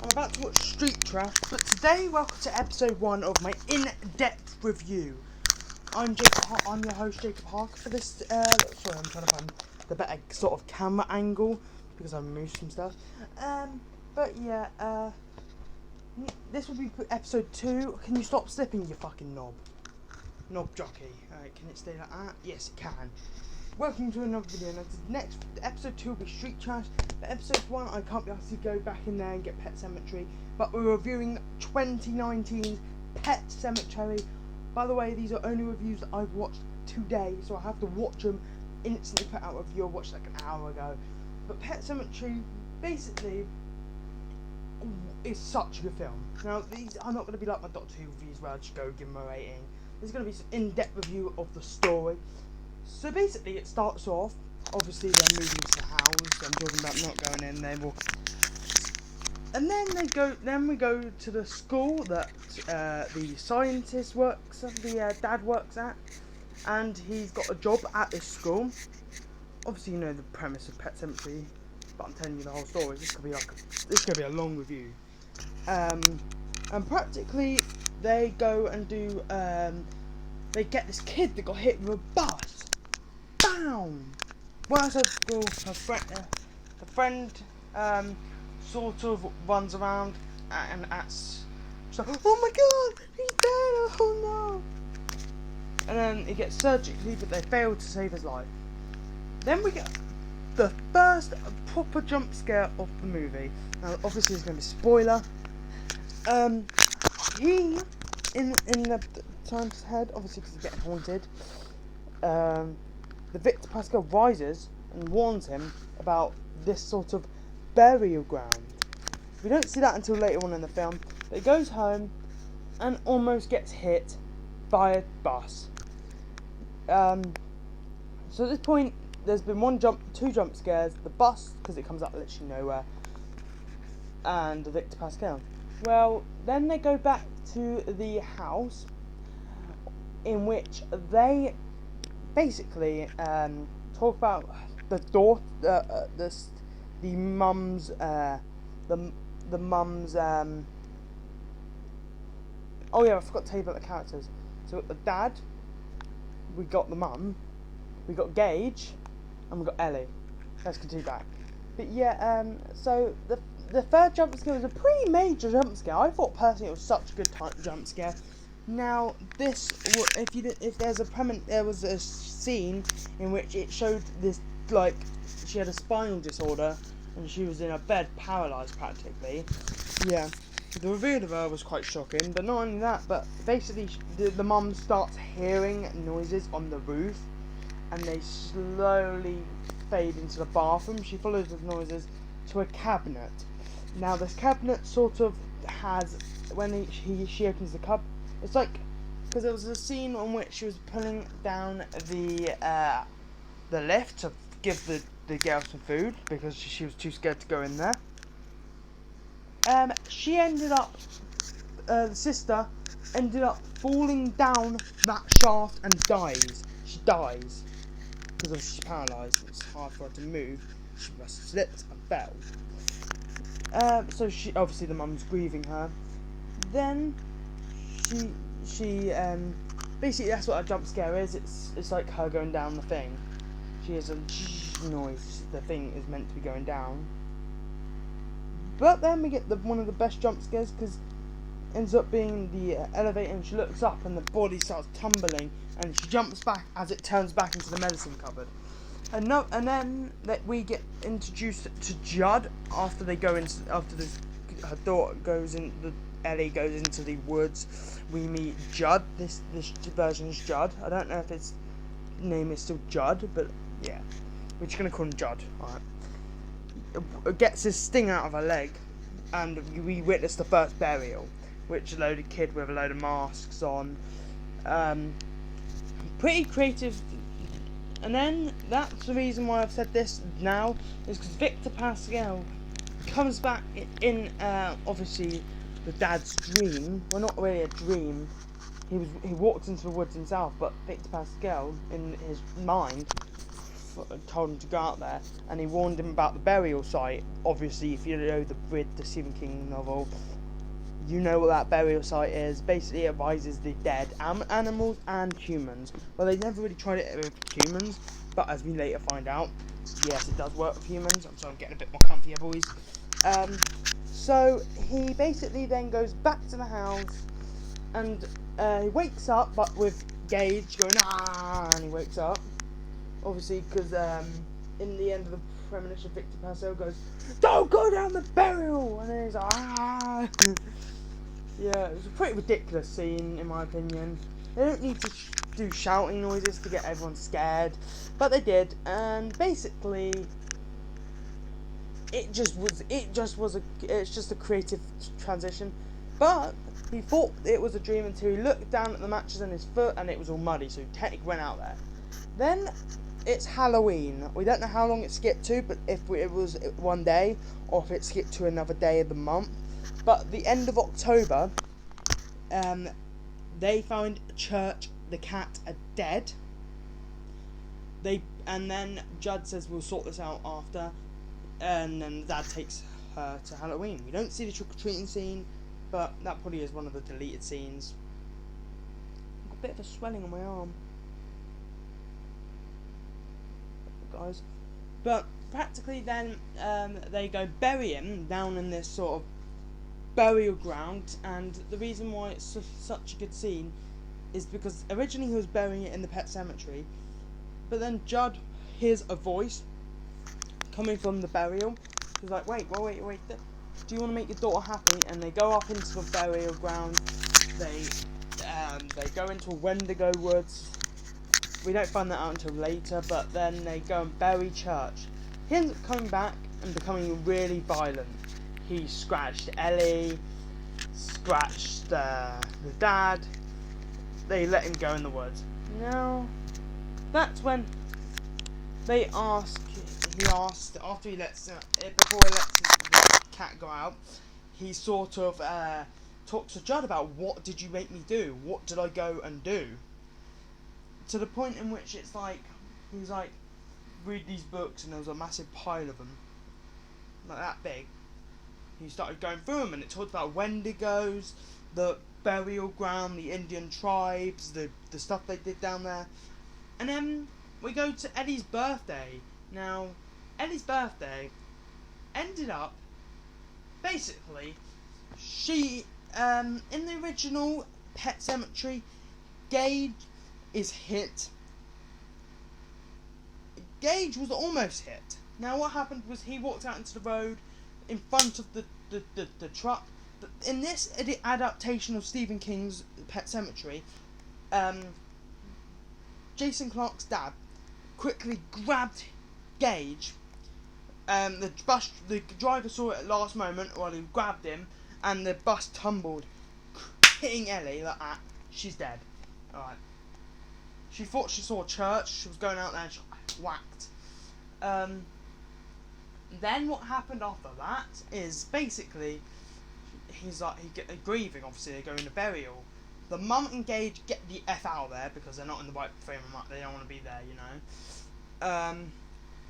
I'm about to watch Street Trash, but today, welcome to episode 1 of my in-depth review. I'm your host, Jacob Harker, for this, sorry, I'm trying to find the better sort of camera angle, because I've removed some stuff. But yeah, this will be episode 2. Can you stop slipping, you fucking knob jockey? Alright, can it stay like that? Yes, it can. Welcome to another video. Now, next episode 2 will be Street Trash. But episode 1, I can't be asked to go back in there and get Pet Sematery. But we're reviewing 2019's Pet Sematery. By the way, these are only reviews that I've watched today, so I have to watch them instantly. Put out a review I watched like an hour ago. But Pet Sematery, basically, is such a good film. Now, these are not going to be like my Doctor Who reviews where I just go give them a rating. There's going to be some in-depth review of the story. So basically, it starts off. Obviously, they're moving to the house. I'm talking about not going in. They will, and then they go. Then we go to the school that the scientist works. The dad works at, and he's got a job at this school. Obviously, you know the premise of Pet Sematery, but I'm telling you the whole story. This could be a long review. And practically, they go and do. They get this kid that got hit with a bus. Bam! Works at school. Her friend sort of runs around and acts. She's like, oh my god, he's dead! Oh no! And then he gets surgically, but they fail to save his life. Then we get the first proper jump scare of the movie. Now, obviously, it's going to be a spoiler. He in the time's head, obviously because he's getting haunted. The Victor Pascal rises and warns him about this sort of burial ground. We don't see that until later on in the film. But he goes home and almost gets hit by a bus. So at this point, there's been two jump scares. The bus, because it comes out literally nowhere, and the Victor Pascal. Well, then they go back to the house, in which they basically talk about the daughter, the mum's, the mum's. Oh yeah, I forgot to tell you about the characters. So the dad, we got the mum, we got Gage, and we got Ellie. Let's continue back. But yeah, so the third jump scare was a pretty major jump scare. I thought personally it was such a good jump scare. Now, this, if there was a scene in which it showed this, like, she had a spinal disorder and she was in a bed, paralysed practically. Yeah, the reveal of her was quite shocking. But not only that, but basically the mum starts hearing noises on the roof, and they slowly fade into the bathroom. She follows the noises to a cabinet. Now, this cabinet sort of has, when she opens the cupboard. It's like, because there was a scene on which she was pulling down the lift to give the girl some food because she was too scared to go in there. She ended up, the sister ended up falling down that shaft and dies. She dies because she's paralysed. It's hard for her to move. She must have slipped and fell. So she, obviously the mum's grieving her. Then she basically that's what a jump scare is. It's like her going down the thing. She hears a noise. The thing is meant to be going down. But then we get one of the best jump scares, because it ends up being the elevator, and she looks up and the body starts tumbling, and she jumps back as it turns back into the medicine cupboard. And then we get introduced to Judd after they go into her daughter goes in the. Ellie goes into the woods. We meet Judd. This version is Judd. I don't know if his name is still Judd, but yeah, we're just gonna call him Judd. Alright. Gets his sting out of her leg, and we witness the first burial, which a loaded kid with a load of masks on. Pretty creative. And then that's the reason why I've said this now, is because Victor Pascal comes back in obviously the dad's dream. Well, not really a dream. He walked into the woods himself, but Victor Pascal, in his mind, told him to go out there, and he warned him about the burial site. Obviously, if you know the Stephen King novel, you know what that burial site is. Basically, it advises the dead animals and humans. Well, they never really tried it with humans, but as we later find out, yes, it does work with humans. I'm getting a bit more comfy here, boys. So he basically then goes back to the house, and he wakes up, but with Gage going and he wakes up. Obviously, because in the end of the premonition, Victor Purcell goes, "Don't go down the burial," and then he's like, Yeah, it was a pretty ridiculous scene, in my opinion. They don't need to do shouting noises to get everyone scared, but they did, and basically, it's just a creative transition. But he thought it was a dream until he looked down at the mattress on his foot, and it was all muddy, so he technically went out there. Then it's Halloween. We don't know how long it skipped to, but if it was one day, or if it skipped to another day of the month. But the end of October, they found Church the cat dead. And then Judd says we'll sort this out after, and then Dad takes her to Halloween. We don't see the trick or treating scene, but that probably is one of the deleted scenes. I've got a bit of a swelling on my arm, guys. But practically then they go bury him down in this sort of burial ground, and the reason why it's such a good scene is because originally he was burying it in the pet cemetery, but then Judd hears a voice coming from the burial. He's like, wait, do you want to make your daughter happy? And they go up into the burial ground. They go into Wendigo woods. We don't find that out until later, but then they go and bury Church. He ends up coming back and becoming really violent. He scratched Ellie, scratched the dad. They let him go in the woods. Now, that's when he asked after he lets before he lets the cat go out, he sort of talks to Judd about, what did you make me do? What did I go and do? To the point in which it's like, he's like, read these books, and there was a massive pile of them, like that big. He started going through them, and it talked about Wendigos, the burial ground, the Indian tribes, the stuff they did down there. And then we go to Ellie's birthday. Now, Ellie's birthday ended up, basically, she, in the original Pet Cemetery, Gage is hit. Gage was almost hit. Now what happened was he walked out into the road in front of the truck. In this adaptation of Stephen King's Pet Cemetery, Jason Clarke's dad quickly grabbed Gage. The driver saw it at the last moment while he grabbed him, and the bus tumbled, hitting Ellie like that. She's dead. Alright. She thought she saw Church. She was going out there and she got whacked. Then what happened after that is basically he's grieving. Obviously, they go into burial. The mum and Gage get the F out of there because they're not in the right frame of mind. They don't want to be there, you know.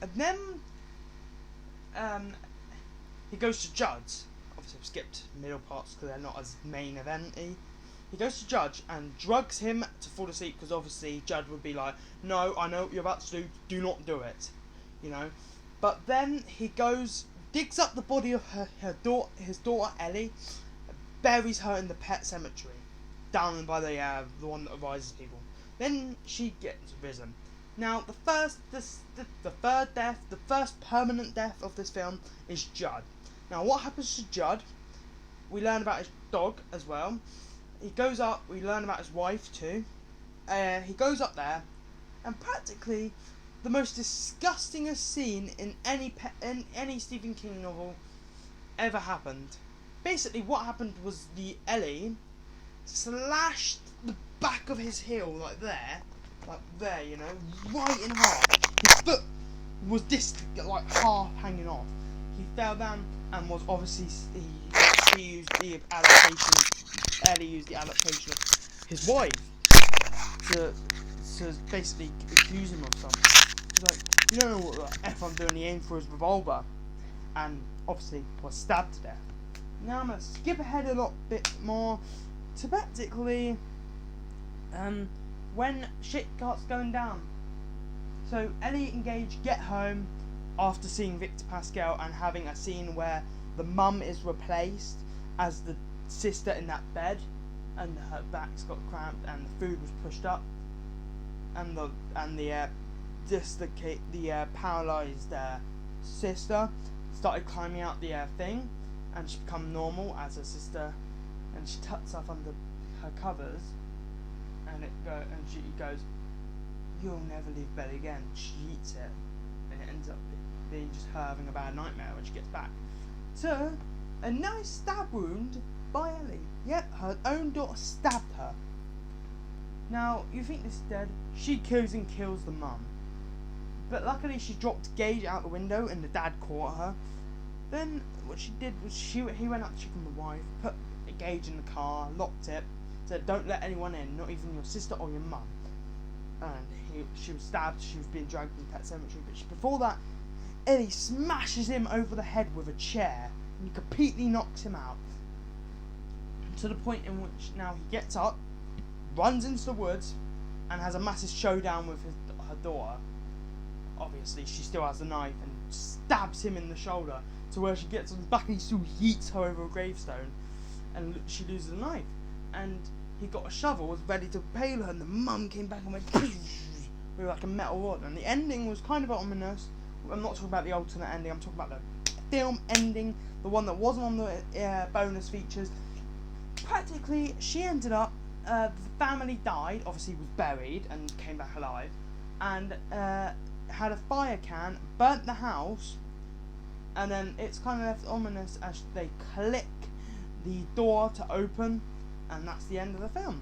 And then he goes to Judd's. Obviously, I've skipped middle parts because they're not as main event-y. He goes to Judd and drugs him to fall asleep because obviously Judd would be like, no, I know what you're about to do not do it, you know. But then he goes, digs up the body of his daughter Ellie, buries her in the pet cemetery, down by the one that arises people. Then she gets risen. Now the third death, the first permanent death of this film is Judd. Now what happens to Judd? We learn about his dog as well. He goes up, we learn about his wife too. He goes up there, and practically the most disgustingest scene in any Stephen King novel ever happened. Basically what happened was the Ellie slashed the back of his heel like there, you know, right in half. His foot was like half hanging off. He fell down and was obviously, Ellie used the adaptation of his wife to basically accuse him of something. He's like, You don't know what the F I'm doing. He aimed for his revolver, and obviously was stabbed to death. Now I'm gonna skip ahead a lot bit more to basically when shit starts going down. So Ellie and Gage get home after seeing Victor Pascal and having a scene where the mum is replaced as the sister in that bed, and her back's got cramped and the food was pushed up, and the paralysed sister started climbing out the thing, and she become normal as her sister, and she tucks up under her covers, and she goes, "You'll never leave bed again." She eats it, and it ends up being just her having a bad nightmare when she gets back. So, a nice stab wound by Ellie. Yep, her own daughter stabbed her. Now, you think this is dead? She goes and kills the mum. But luckily she dropped Gage out the window and the dad caught her. Then what she did was he went up to check on the wife, put Gage in the car, locked it, said don't let anyone in, not even your sister or your mum. And she was stabbed, she was being dragged to the pet cemetery, but before that, Ellie smashes him over the head with a chair and completely knocks him out. To the point in which now he gets up, runs into the woods, and has a massive showdown with her daughter. Obviously, she still has the knife and stabs him in the shoulder to where she gets on his back and he still yeets her over a gravestone, and she loses the knife. And he got a shovel, was ready to impale her, and the mum came back and went with like a metal rod. And the ending was kind of ominous. I'm not talking about the alternate ending, I'm talking about the film ending, the one that wasn't on the bonus features. Practically, she ended up, the family died, obviously was buried and came back alive, and had a fire can, burnt the house, and then it's kind of left ominous as they click the door to open, and that's the end of the film.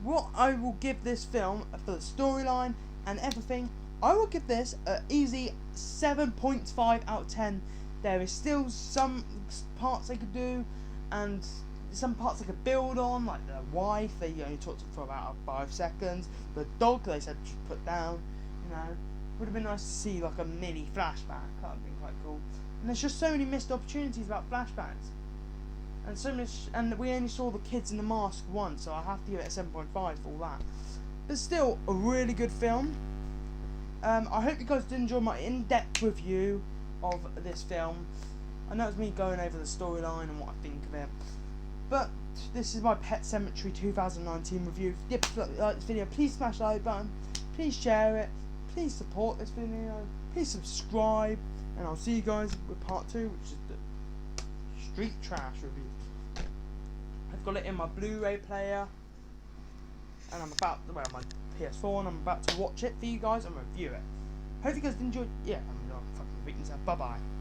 What I will give this film for the storyline and everything, I will give this an easy 7.5 out of 10. There is still some parts they could do, and some parts they could build on, like the wife, they only talked to for about 5 seconds. The dog, they said just put down, would have been nice to see like a mini flashback. That would have been quite cool. And there's just so many missed opportunities about flashbacks, and so much. And we only saw the kids in the mask once, so I have to give it a 7.5 for all that. But still, a really good film. I hope you guys did enjoy my in-depth review of this film. I know it's me going over the storyline and what I think of it, but this is my Pet Sematary 2019 review. If you like this video, please smash the like button, please share it, please support this video, please subscribe, and I'll see you guys with part 2, which is the Street Trash review. I've got it in my Blu-ray player, and I'm about to, my PS4, and I'm about to watch it for you guys and review it. Hope you guys enjoyed. Yeah, I'm not fucking repeating myself. Bye bye.